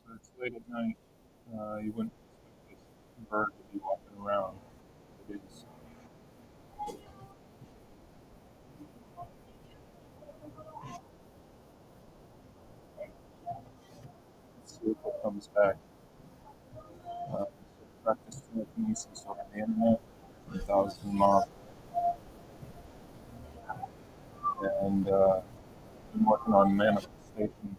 So it's late at night. You wouldn't expect this bird to be walking around. It is. Let's see if it comes back. So practice telekinesis over the internet, 1,000 miles, and been working on manifestation.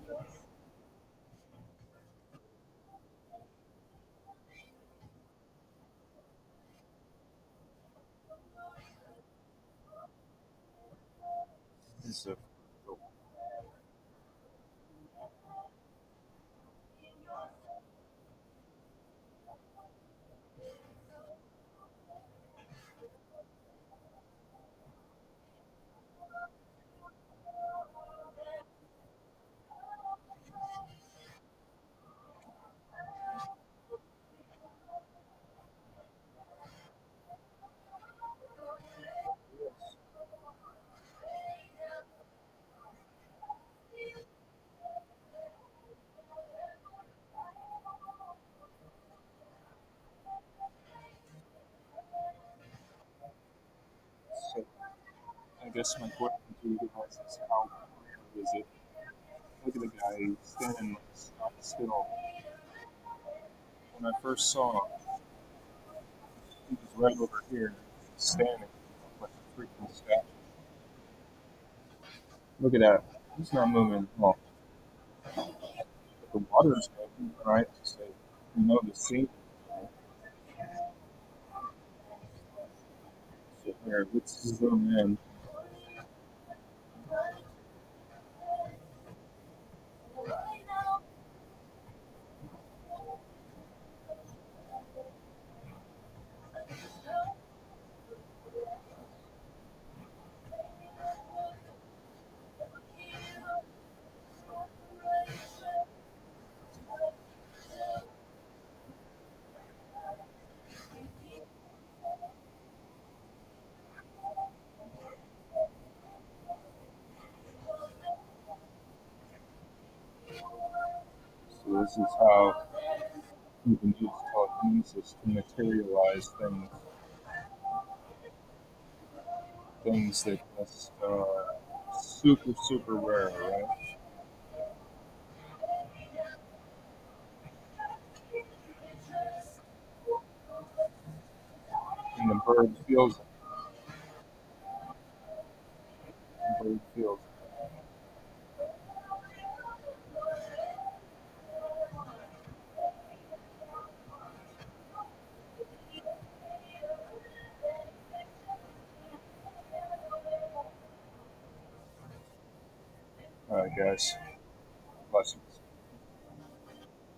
Is a, so I guess my question to you guys is how rare is it? Look at the guy he's standing like stock still. When I first saw him, he was right over here, standing like a freaking statue. Look at that. He's not moving. Well, the water's moving, right? So you know the scene. So here, let's zoom in. So this is how you can use telekinesis to materialize things that just super super rare, right? And the bird feels it. The bird feels it. All right, guys. Blessings.